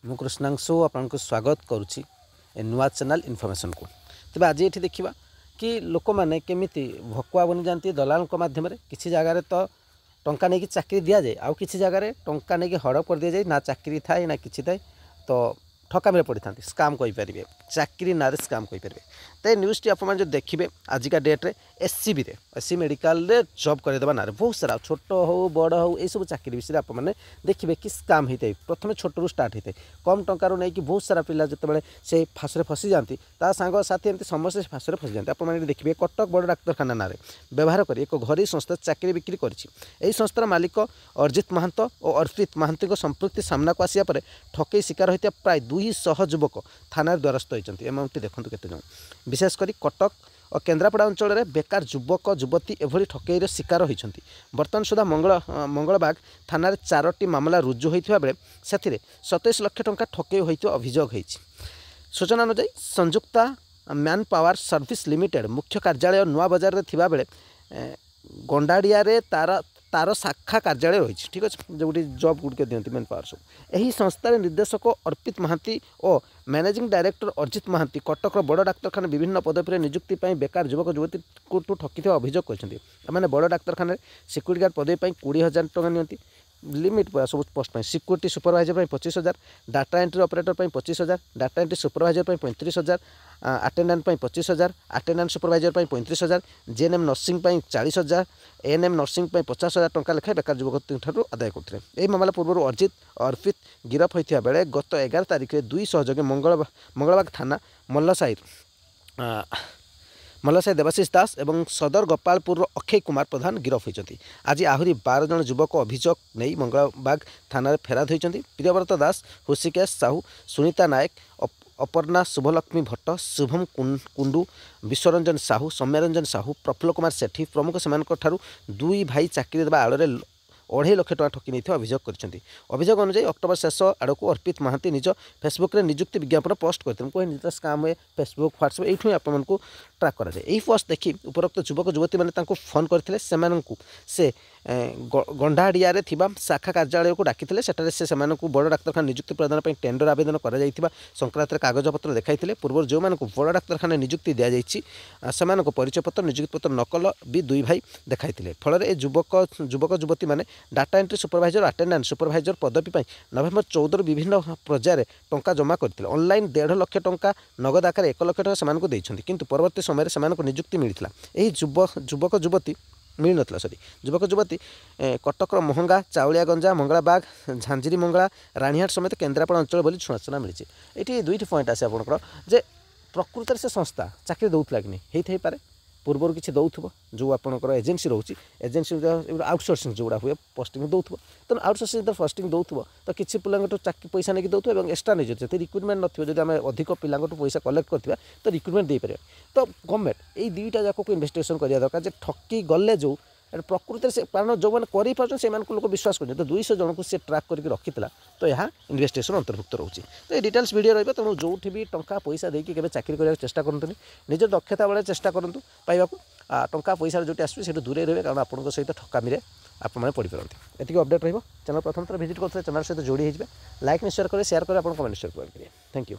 मु कृष्णांशु आपको स्वागत करुच्ची नुआ चैनल इनफॉरमेशन को। तेज आज ये देखा कि लोक मैंने केमी भकुआ बनी जाती दलाल मध्यम किसी जगार तो टंका नहीं चाकरी दि जाए आउ कि जगार टंका नहीं हड़प कर दि जाए ना चाकरी थाए ना कि थाए तो ठकामी पड़ी था स्काम कहींपर चाकरी ना स्काम कहींपर। तो ये न्यूज़ टी आप देखिए आजिका डेट्रे एससीबी रे एससी मेडिकल रे जॉब करदेवा ना बहुत सारा छोट हो बड़ हो यह सब चाकरी विषय आप देखिए कि स्काम होता है। प्रथम छोट रू स्टार्ट होता है कम टंकार नहीं कि बहुत सारा पिला जो से फाँस फसी जाती सांग साथी एमती समस्त फाँस फसी जाती। आप देखिए कटक बड़ डाक्तखाना ना व्यवहार कर एक घरोई संस्था चाकरी बिक्री कर संस्थार मालिक अर्जित महांत और अर्पित महांती संपृक्ति सामना को आसिया पर ठकई शिकार होता प्राय 200 युवक थाना द्वारस्थ होती। एमती देखो केते जन विशेषकर कटक और केन्द्रापड़ा अंचल में बेकार युवक युवती एभली ठकईर शिकार होती। बर्तमान सुधा मंगलबाग थाना 4टी मामला रुजु होता बेले से 27 लाख टंका ठकई होता अभियोग होती। सूचना अनुसार संयुक्ता मैन पावर सर्विस लिमिटेड मुख्य कार्यालय नुआ बजार में बेले गंडाड़िया तार शाखा कार्यालय रही। ठीक अच्छे जो जॉब गुड़िक दिखती मैन पावर सब यही संस्थार निर्देशक अर्पित महांती और मैनेजिंग डायरेक्टर अर्जित महांती कटक बड़ डाक्तखाना विभिन्न पदवी नियुक्ति बेकार युवक युवती को ठकी अभियोग करते। बड़ डाक्तखाना सिक्यूरीटी गार्ड पदवी 20,000 टंका नियंती लिमिट पूरा सब post security supervisor 25,000 data entry operator 25,000 data entry supervisor 35,000 attendant 25,000 attendant supervisor 35,000 GNM nursing 40,000 ANM nursing 50,000 टंका लेखाएं बेकार युवक आदाय करते। यह मामला पूर्व अर्जित अर्पित गिरफ होता बेले गत 11 तारिख में 2 सहयोगी मंगलबाग थाना मल्लसाई देवाशीष दास एवं सदर गोपालपुर अक्षय कुमार प्रधान गिरफ होती। आज आहरी 12 जन युवक अभियोग नहीं मंगलबाग थाना फेराद होती। प्रियव्रत दास हृषिकेश साहू सुनीता नायक अपर्णा शुभलक्ष्मी भट्ट शुभम कुंडू विश्वरंजन साहू सौम्यरंजन साहू प्रफुल्ल कुमार सेठी प्रमुख से 2 भाई चाकरी देवा आड़ 2.5 लाख टका ठकी नहीं अभियोग करछंती। अभियोग अनुसार अक्टोबर शेष आड़ को अर्पित महांती निज फेसबुक रे नियुक्ति विज्ञापन पोस्ट करते कहे निज स्काम हुए फेसबुक व्हाट्सएप यू आपको ट्राक कराए। यही पोस्ट देखी उपरोक्त युवक युवती मैंने फोन करते से गंडाड़िया शाखा कार्यालय को डाकी से बड़ डाक्तखाना नियुक्ति प्रदान टेंडर आवेदन कर संक्रांत कागजपत्र देखाई पूर्व जो बड़ डाक्तखाना नियुक्ति दि जाए परिचय पत्र नियुक्ति पत्र नकल भी 2 भाई देखाई फल युवक युवती मैंने data entry supervisor attendant supervisor पदवी नवेम्बर 14 विभिन्न पर्यायर टंका जमा करते ऑनलाइन 1.5 लाख टंका नगद आकार 1 लाख टंका से देते किंतु परवर्ती समय से नियुक्ति मिलता। यही युवक युवती मिल नाला सरी युवक युवती कटक महंगा चाउलियागंजा मंगलाबाग झांझिरी मंगला राणीहाट समेत केन्द्रापड़ा अंचल बोली सूचना मिली। ये 2टी पॉइंट आसे आपंकर जे प्रकृत से संस्था चाकरी दौला कि नहीं होई पारे पूर्वर किसी दौथुब जो आपंकर एजेन्सी रोचे एजेन्सी आउटसोर्सिंग जोड़ा हुए पोस्टिंग दौथुब तेना आउटसोर्सिंग पोस्टिंग दौथुब तो किसी पिलांटू चाकरी पैसा नहीं दौथुब और एक्सट्रा नहीं जाते रिक्रुटमेंट नथिबो जदि आमे अधिक पिलांटू पैसा कलेक्ट करथिबा तो रिक्रुटमेंट दे पारे। तो गवर्नमेंट यही 2टा जाक को इन्वेस्टिगेशन करिया दरकार जे ठकी गले जो प्रकृति से कारण जो मैंने कर लोक विश्वास कर 200 जन को सी ट्राक करके रखी तो यह इन्वेस्टिगेशन अंतर्भुक्त रोचे। तो ये डिटेल्स वीडियो रही तेणु जो भी टंका पैसा देकी के चाकरी करने चेष्टा करते निज दक्षता बेले चेष्टा करूँ पाइबा टंका पैसा जो आसूँ दूरे रहे कारण आपंक सहित ठकामी आपने पड़ पारती। एति अपडेट रही चैनल प्रथम थर भिजिट करते चैनल सहित जोड़ी लाइक शेयर करें कमेंट शेयर करेंगे। Thank you.